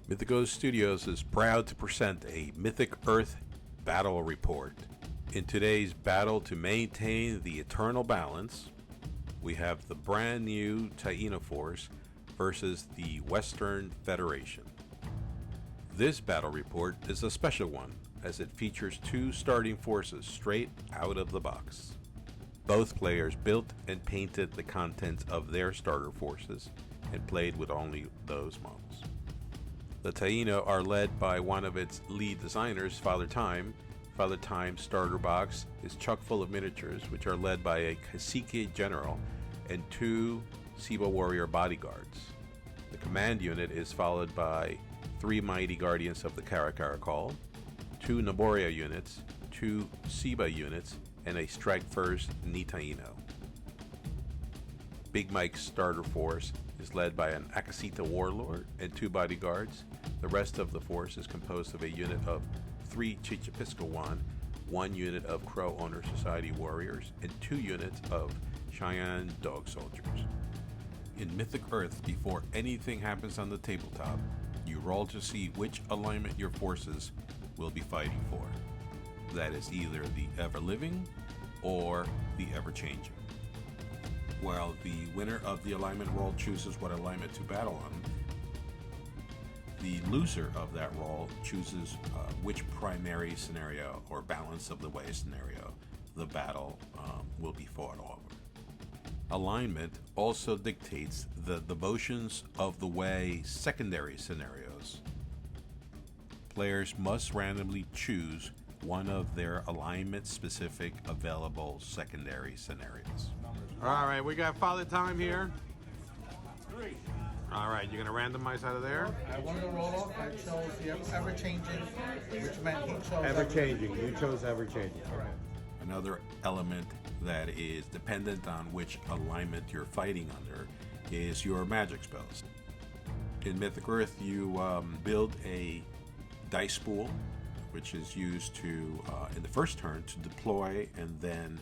Mythic Studios is proud to present a Mythic Earth battle report. In today's battle to maintain the eternal balance, we have the brand new Taino force versus the Western Federation. This battle report is a special one as it features two starting forces straight out of the box. Both players built and painted the contents of their starter forces and played with only those models. The Taino are led by one of its lead designers, Father Time. Father Time's starter box is chock full of miniatures, which are led by a Cacique General and two Siba Warrior bodyguards. The command unit is followed by 3 Mighty Guardians of the Caracal, 2 Naboria units, 2 Siba units, and a Strike First Ni Taino. Big Mike's starter force is led by an Akasita Warlord and 2 bodyguards. The rest of the force is composed of a unit of 3 Chichipiscawan, 1 unit of Crow Owner Society warriors, and 2 units of Cheyenne dog soldiers. In Mythic Earth, before anything happens on the tabletop, you roll to see which alignment your forces will be fighting for. That is either the ever-living or the ever-changing. While the winner of the alignment roll chooses what alignment to battle on, the loser of that roll chooses which primary scenario or balance of the way scenario the battle will be fought over. Alignment also dictates the devotions of the way secondary scenarios. Players must randomly choose one of their alignment-specific available secondary scenarios. All right, we got Father Time here. 3. All right, you're gonna randomize out of there. I wanted to roll off. I chose the ever-changing, which meant he chose ever-changing. You chose ever-changing. All right. Another element that is dependent on which alignment you're fighting under is your magic spells. In Mythic Earth, you build a dice pool, which is used to, in the first turn, to deploy, and then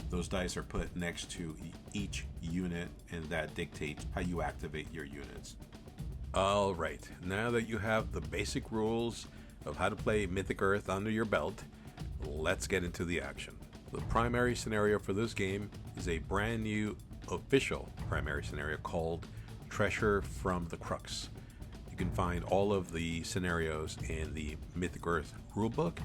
those dice are put next to each unit, and that dictates how you activate your units. All right, now that you have the basic rules of how to play Mythic Earth under your belt, let's get into the action. The primary scenario for this game is a brand new official primary scenario called Treasure from the Crux. You can find all of the scenarios in the Mythic Earth rulebook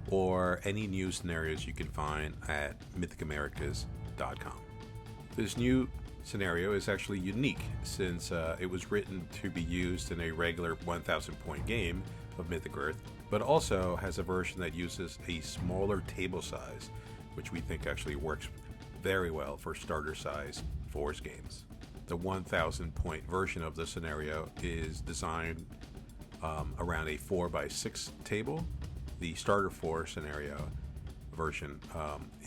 or any new scenarios you can find at mythicamericas.com. This new scenario is actually unique since it was written to be used in a regular 1,000 point game of Mythic Earth, but also has a version that uses a smaller table size, which we think actually works very well for starter size Force games. The 1,000 point version of the scenario is designed around a 4x6 table. The starter 4 scenario version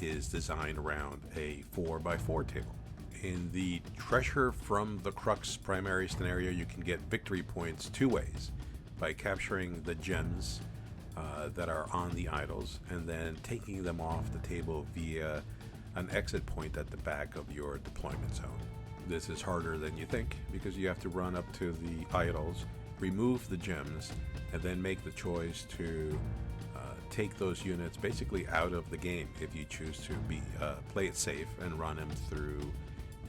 is designed around a 4x4 table. In the Treasure from the Crux primary scenario, you can get victory points 2 ways: by capturing the gems that are on the idols and then taking them off the table via an exit point at the back of your deployment zone. This is harder than you think because you have to run up to the idols, remove the gems, and then make the choice to take those units basically out of the game if you choose to play it safe and run them through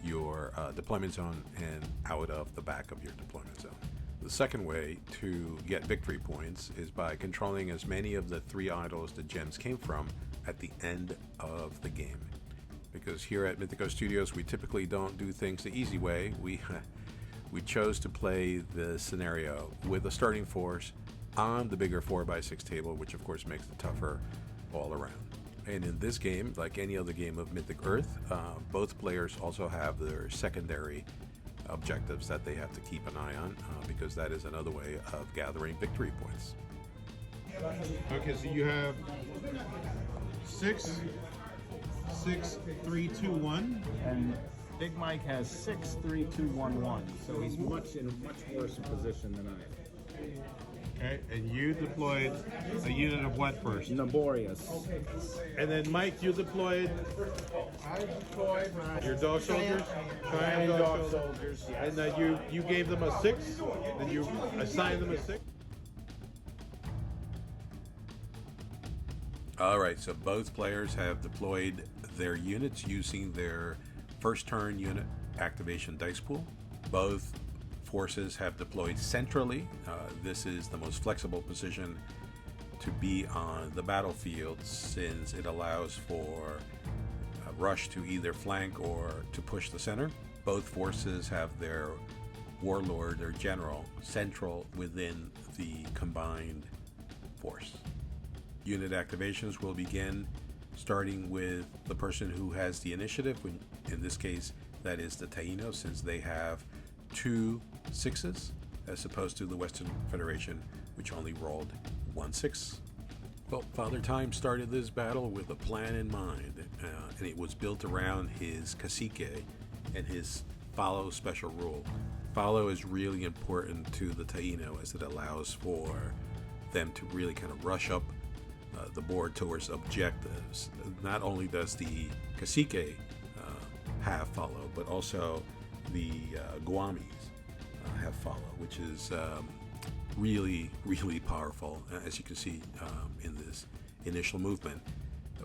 your deployment zone and out of the back of your deployment zone. The second way to get victory points is by controlling as many of the 3 idols the gems came from at the end of the game. Because here at Mythic Studios, we typically don't do things the easy way. We chose to play the scenario with a starting force on the bigger 4x6 table, which of course makes it tougher all around. And in this game, like any other game of Mythic Earth, both players also have their secondary objectives that they have to keep an eye on, because that is another way of gathering victory points. Okay, so you have 6, 3, 2, 1, and Big Mike has 6, 3, 2, 1, 1. So he's in a much worse position than I am. okay, and you deployed a unit of what first? Laborious. And then Mike, you deployed I deployed your dog soldiers? Cheyenne dog soldiers. Yes. And you gave them a 6, then you assigned them a 6? All right, so both players have deployed their units using their first turn unit activation dice pool. Both forces have deployed centrally. This is the most flexible position to be on the battlefield since it allows for a rush to either flank or to push the center. Both forces have their warlord or general central within the combined force. Unit activations will begin starting with the person who has the initiative. In this case, that is the Taino, since they have 2 6s as opposed to the Western Federation, which only rolled 1 6. Well, Father Time started this battle with a plan in mind, and it was built around his cacique and his follow special rule. Follow is really important to the Taino as it allows for them to really kind of rush up the board towards objectives. Not only does the cacique have follow, but also the Guamis have follow, which is really, really powerful, as you can see in this initial movement.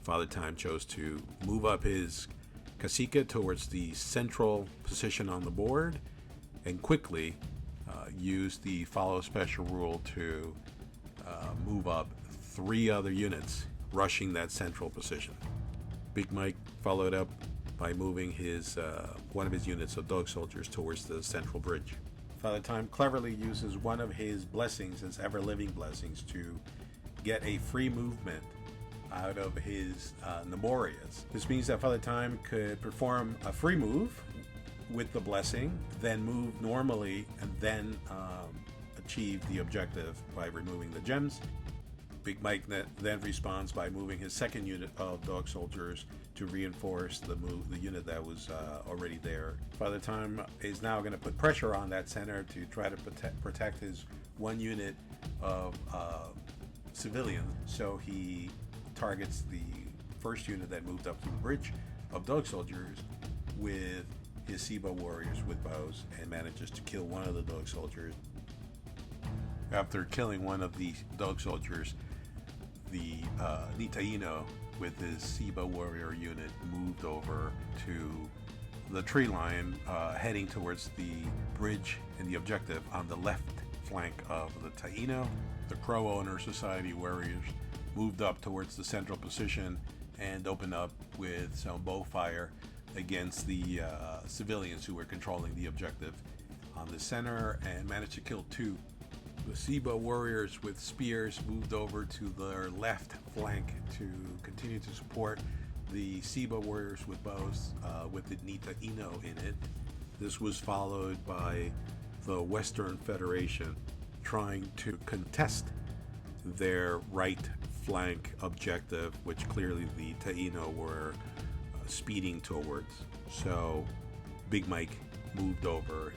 Father Time chose to move up his cacique towards the central position on the board and quickly use the follow special rule to move up 3 other units, rushing that central position. Big Mike followed up by moving his one of his units of dog soldiers towards the central bridge. Father Time cleverly uses one of his blessings, his ever-living blessings, to get a free movement out of his Nemorias. This means that Father Time could perform a free move with the blessing, then move normally, and then achieve the objective by removing the gems. Big Mike then responds by moving his second unit of dog soldiers to reinforce the unit that was already there. Father Time is now going to put pressure on that center to try to protect his 1 unit of civilians. So he targets the first unit that moved up to the bridge of dog soldiers with his Siba warriors with bows and manages to kill one of the dog soldiers. After killing one of the dog soldiers, the Taino with his Siba warrior unit moved over to the tree line, heading towards the bridge and the objective on the left flank of the Taino. The Crow Owner Society warriors moved up towards the central position and opened up with some bow fire against the civilians who were controlling the objective on the center and managed to kill 2. The Siba warriors with spears moved over to their left flank to continue to support the Siba warriors with bows with the Taino in it. This was followed by the Western Federation trying to contest their right flank objective, which clearly the Taino were speeding towards. So Big Mike moved over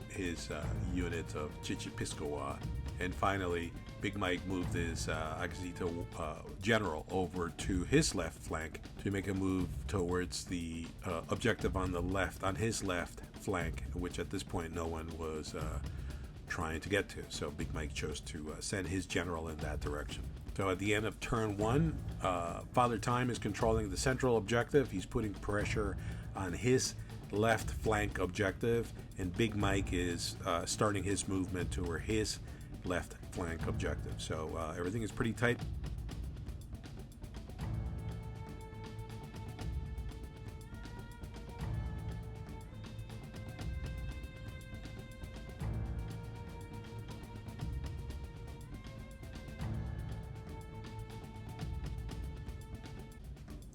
his unit of Chichipiscoa, and finally Big Mike moved his Acasito general over to his left flank to make a move towards the objective on his left flank, which at this point no one was trying to get to. So Big Mike chose to send his general in that direction. So at the end of turn 1, Father Time is controlling the central objective. He's putting pressure on his left flank objective, and Big Mike is starting his movement toward his left flank objective. So everything is pretty tight.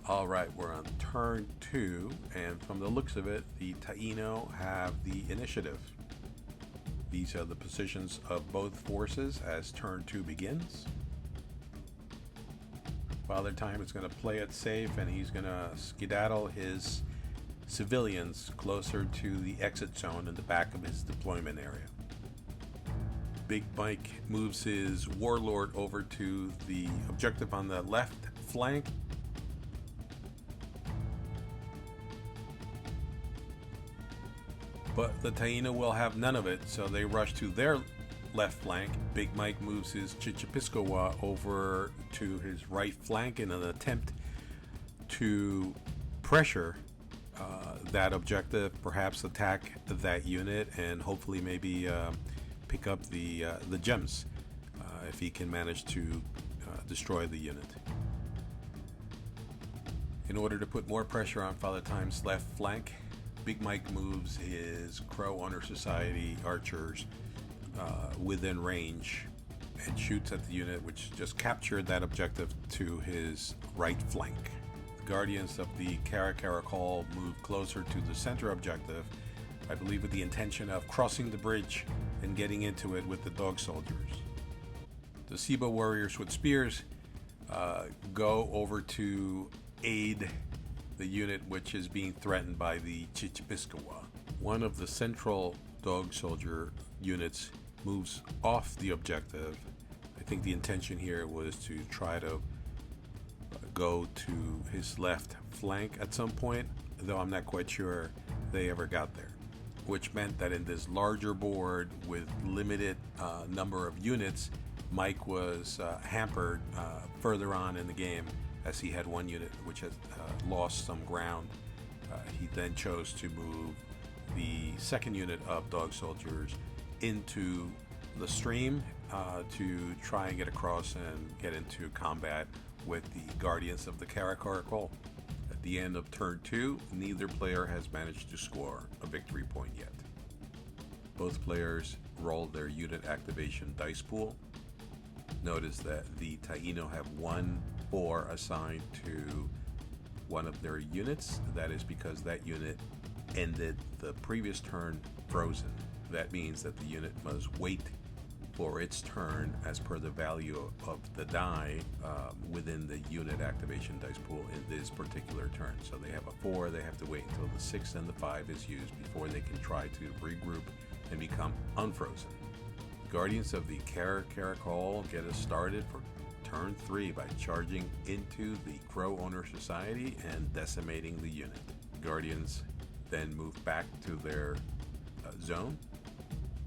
All right, we're on turn 2, and from the looks of it, the Taino have the initiative. These are the positions of both forces as turn 2 begins. Father Time is going to play it safe, and he's going to skedaddle his civilians closer to the exit zone in the back of his deployment area. Big Mike moves his warlord over to the objective on the left flank. But the Taino will have none of it, so they rush to their left flank. Big Mike moves his Chichipiscowa over to his right flank in an attempt to pressure that objective, perhaps attack that unit, and hopefully maybe pick up the gems if he can manage to destroy the unit. In order to put more pressure on Father Time's left flank, Big Mike moves his Crow Honor Society archers within range and shoots at the unit which just captured that objective to his right flank. The Guardians of the Caracaracol move closer to the center objective, I believe with the intention of crossing the bridge and getting into it with the dog soldiers. The Siba warriors with spears go over to aid the unit which is being threatened by the Chichipiscowa. One of the central dog soldier units moves off the objective. I think the intention here was to try to go to his left flank at some point, though I'm not quite sure they ever got there, which meant that in this larger board with limited number of units, Mike was hampered further on in the game, as he had one unit which had lost some ground. He then chose to move the second unit of dog soldiers into the stream to try and get across and get into combat with the Guardians of the Caracaracol. At the end of turn 2, neither player has managed to score a victory point yet. Both players rolled their unit activation dice pool. Notice that the Taino have 1/4 assigned to one of their units. That is because that unit ended the previous turn frozen. That means that the unit must wait for its turn as per the value of the die within the unit activation dice pool in this particular turn. So they have a 4, they have to wait until the 6 and the 5 is used before they can try to regroup and become unfrozen. Guardians of the Caracaracol get us started for turn 3 by charging into the Crow Owner Society and decimating the unit. Guardians then move back to their zone.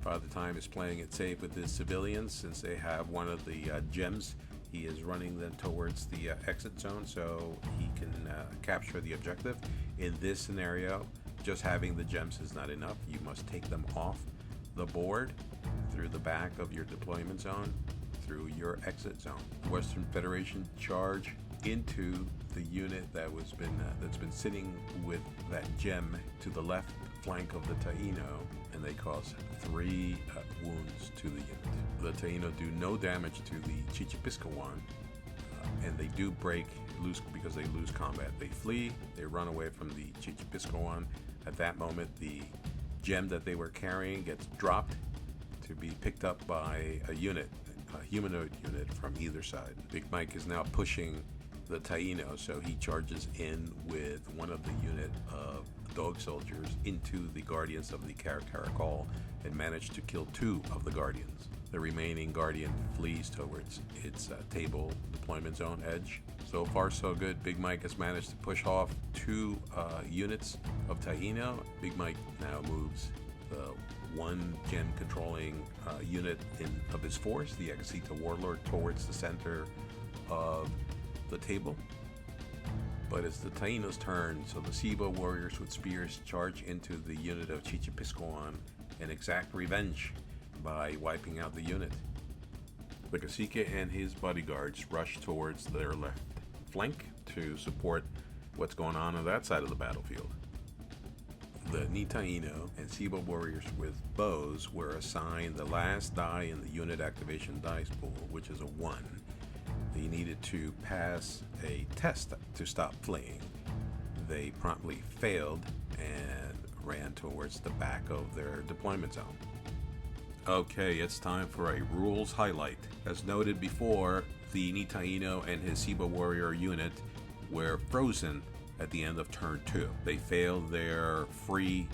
Father Time is playing it safe with his civilians since they have one of the gems. He is running them towards the exit zone so he can capture the objective. In this scenario, just having the gems is not enough. You must take them off the board through the back of your deployment zone, through your exit zone. Western Federation charge into the unit that's been sitting with that gem to the left flank of the Taino, and they cause 3 wounds to the unit. The Taino do no damage to the Chichipiscowan, and they do lose because they lose combat. They flee, they run away from the Chichipiscowan. At that moment, the gem that they were carrying gets dropped to be picked up by a humanoid unit from either side. Big Mike is now pushing the Taino, so he charges in with one of the unit of dog soldiers into the Guardians of the Caracaracol and managed to kill 2 of the Guardians. The remaining Guardian flees towards its table deployment zone edge. So far so good. Big Mike has managed to push off 2 units of Taino. Big Mike now moves the 1 gem controlling unit of his force, the Exita Warlord, towards the center of the table. But it's the Taino's turn, so the Siba warriors with spears charge into the unit of Chichipiscowan and exact revenge by wiping out the unit. The Cacique and his bodyguards rush towards their left flank to support what's going on that side of the battlefield. The Taino and Siba warriors with bows were assigned the last die in the unit activation dice pool, which is a 1. They needed to pass a test to stop fleeing. They promptly failed and ran towards the back of their deployment zone. Okay, it's time for a rules highlight. As noted before, the Taino and his Siba warrior unit were frozen at the end of turn 2. They failed their free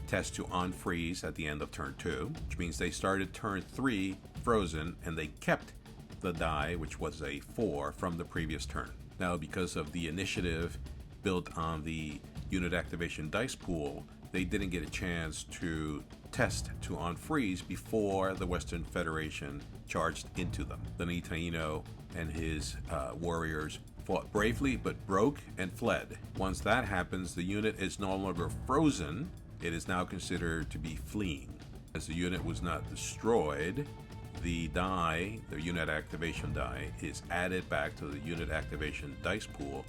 test to unfreeze at the end of turn 2, which means they started turn 3 frozen and they kept the die, which was a 4 from the previous turn. Now, because of the initiative built on the unit activation dice pool, they didn't get a chance to test to unfreeze before the Western Federation charged into them. The Taino and his warriors fought bravely but broke and fled. Once that happens, the unit is no longer frozen. It is now considered to be fleeing. As the unit was not destroyed, the die, the unit activation die, is added back to the unit activation dice pool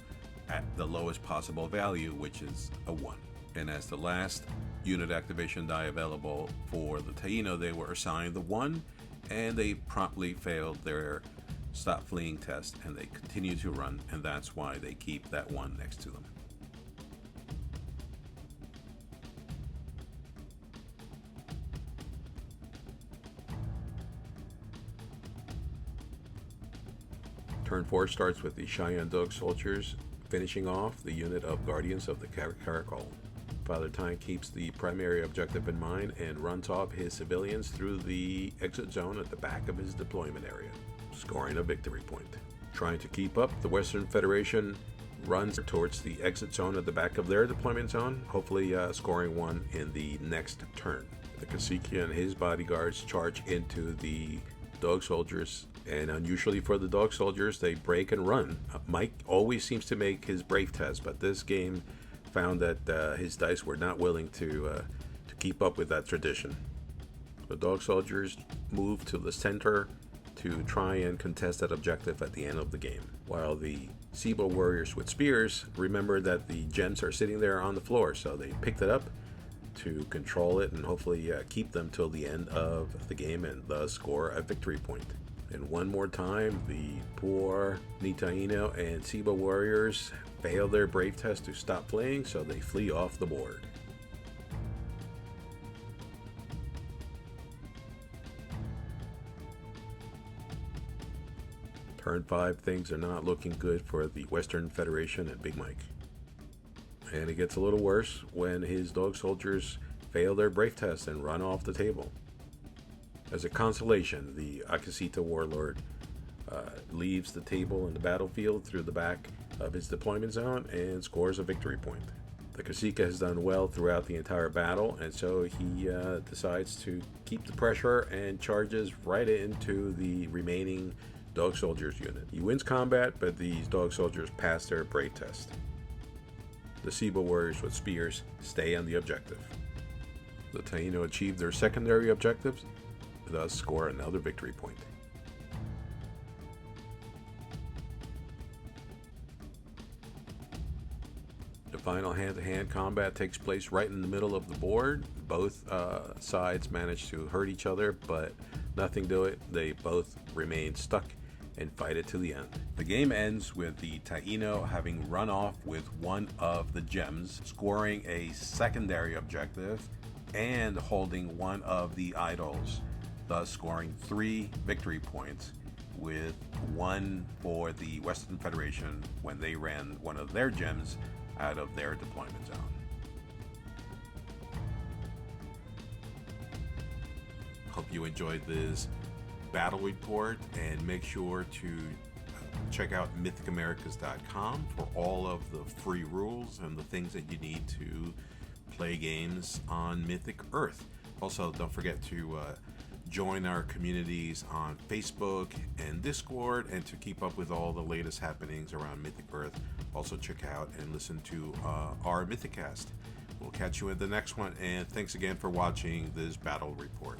at the lowest possible value, which is a 1. And as the last unit activation die available for the Taino, they were assigned the 1, and they promptly failed their stop fleeing test, and they continue to run, and that's why they keep that 1 next to them. Turn 4 starts with the Cheyenne Dog Soldiers finishing off the unit of Guardians of the Caracol. Father Time keeps the primary objective in mind and runs off his civilians through the exit zone at the back of his deployment area, scoring a victory point. Trying to keep up, the Western Federation runs towards the exit zone at the back of their deployment zone, hopefully scoring 1 in the next turn. The Cacique and his bodyguards charge into the Dog Soldiers, and unusually for the Dog Soldiers, they break and run. Mike always seems to make his brave test, but this game found that his dice were not willing to keep up with that tradition. The Dog Soldiers move to the center to try and contest that objective at the end of the game, while the Sibo warriors with spears remember that the gems are sitting there on the floor, so they picked it up to control it and hopefully keep them till the end of the game and thus score a victory point. And one more time, the poor Taino and Sibo warriors fail their brave test to stop fleeing, so they flee off the board. Turn 5, things are not looking good for the Western Federation and Big Mike. And it gets a little worse when his Dog Soldiers fail their brave test and run off the table. As a consolation, the Akasita warlord leaves the table in the battlefield through the back of his deployment zone and scores a victory point. The Cacique has done well throughout the entire battle, and so he decides to keep the pressure and charges right into the remaining Dog Soldiers unit. He wins combat, but these Dog Soldiers pass their brave test. The Sibo warriors with spears stay on the objective. The Taino achieve their secondary objectives, thus score another victory point. The final hand-to-hand combat takes place right in the middle of the board. Both sides manage to hurt each other, but nothing to it. They both remain stuck and fight it to the end. The game ends with the Taino having run off with one of the gems, scoring a secondary objective, and holding one of the idols, thus scoring 3 victory points, with 1 for the Western Federation when they ran one of their gems out of their deployment zone. Hope you enjoyed this battle report, and make sure to check out mythicamericas.com for all of the free rules and the things that you need to play games on Mythic Earth. Also, don't forget to join our communities on Facebook and Discord, and to keep up with all the latest happenings around Mythic Earth, also check out and listen to our Mythicast. We'll catch you in the next one, and thanks again for watching this battle report.